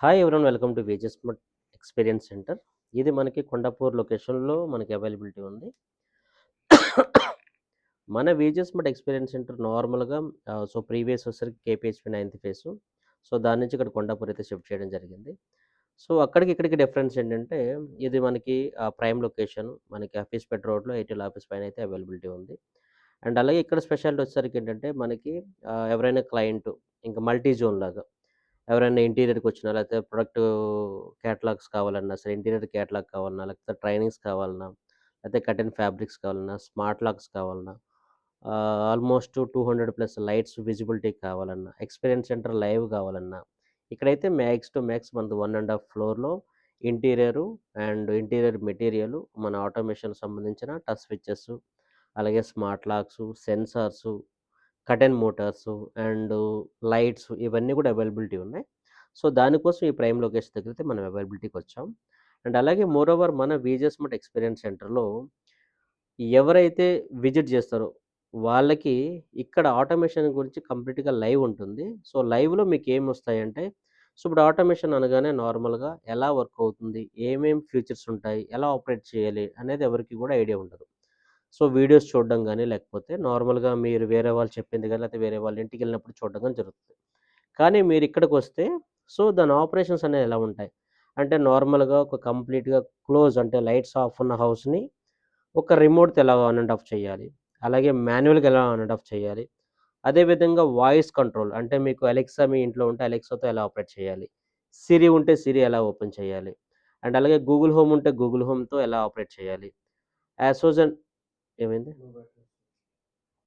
Hi everyone, welcome to wages smart experience centre. ఇది మనకి కొండాపూర్ లొకేషన్‌లో మనకి అవైలబిలిటీ ఉంది. మన వేజెస్ స్మార్ట్ ఎక్స్పీరియన్స్ సెంటర్ నార్మల్‌గా ప్రీవియస్ వచ్చేసరికి కేపీహెచ్‌పీ నైన్త్ ఫేసు. దాని నుంచి ఇక్కడ కొండాపూర్ అయితే షిఫ్ట్ చేయడం జరిగింది. అక్కడికి ఇక్కడికి డిఫరెన్స్ ఏంటంటే, ఇది మనకి ప్రైమ్ లొకేషన్. మనకి హఫీజ్‌పేట రోడ్‌లో ఎయిర్టెల్ ఆఫీస్ పైన అయితే అవైలబిలిటీ ఉంది. అండ్ అలాగే ఇక్కడ స్పెషాలిటీ వచ్చేసరికి ఏంటంటే, మనకి ఎవరైనా క్లయింట్ ఇంకా మల్టీ జోన్ లాగా ఎవరైనా ఇంటీరియర్‌కొచ్చినా, లేకపోతే ప్రొడక్టు క్యాటలాగ్స్ కావాలన్నా సరే, ఇంటీరియర్ క్యాటలాగ్ కావాలన్నా, లేకపోతే ట్రైనింగ్స్ కావాలన్నా, లేకపోతే కర్టెన్ ఫ్యాబ్రిక్స్ కావాలన్నా, స్మార్ట్ లాక్స్ కావాలన్నా, ఆల్మోస్ట్ 200 ప్లస్ లైట్స్ విజిబిలిటీ కావాలన్నా, ఎక్స్‌పీరియన్స్ సెంటర్ లైవ్ కావాలన్నా, ఇక్కడైతే మ్యాక్స్ టు మ్యాక్స్ మనది 1½ ఫ్లోర్‌లో ఇంటీరియరు అండ్ ఇంటీరియర్ మెటీరియలు, మన ఆటోమేషన్ సంబంధించిన టచ్ స్విచెస్, అలాగే smart locks, sensors, curtain motors and lights ఇవన్నీ కూడా అవైలబిలిటీ ఉన్నాయి. దానికోసం ఈ ప్రైమ్ లొకేషన్ దగ్గరైతే మనం అవైలబిలిటీకొచ్చాం. అండ్ అలాగే మోరోవర్ మన వీజే స్మార్ట్ ఎక్స్‌పీరియన్స్ సెంటర్‌లో ఎవరైతే విజిట్ చేస్తారో వాళ్ళకి ఇక్కడ ఆటోమేషన్ గురించి కంప్లీట్‌గా లైవ్ ఉంటుంది. లైవ్‌లో మీకేమొస్తాయంటే, ఇప్పుడు ఆటోమేషన్ అనగానే నార్మల్‌గా ఎలా వర్క్ అవుతుంది? ఏమేం ఫీచర్స్ ఉంటాయి? ఎలా ఆపరేట్ చేయాలి? అనేది ఎవరికీ కూడా ఐడియా ఉండదు. వీడియోస్ చూడడం గాని, లేకపోతే నార్మల్‌గా మీరు వేరే వాళ్ళు చెప్పింది గాని, లేకపోతే వేరే వాళ్ళ ఇంటికెళ్ళినప్పుడు చూడడం గాని జరుగుతుంది. కానీ మీరిక్కడికొస్తే దాని ఆపరేషన్స్ అనేవి ఎలా ఉంటాయి? అంటే నార్మల్‌గా ఒక కంప్లీట్‌గా క్లోజ్ అంటే లైట్స్ ఆఫ్ ఉన్న హౌస్‌ని ఒక రిమోట్‌తో ఎలా ఆన్ అండ్ ఆఫ్ చేయాలి? అలాగే మాన్యువల్‌గా ఎలా ఆన్ అండ్ ఆఫ్ చేయాలి? అదే విధంగా వాయిస్ కంట్రోల్ అంటే మీకు అలెక్సా మీ ఇంట్లో ఉంటే అలెక్సాతో ఎలా ఆపరేట్ చేయాలి? సిరి ఉంటే సిరి ఎలా ఓపెన్ చేయాలి? అండ్ అలాగే గూగుల్ హోమ్ ఉంటే గూగుల్ హోమ్‌తో ఎలా ఆపరేట్ చేయాలి? యాస్ యూజువల్ ఏమైంది?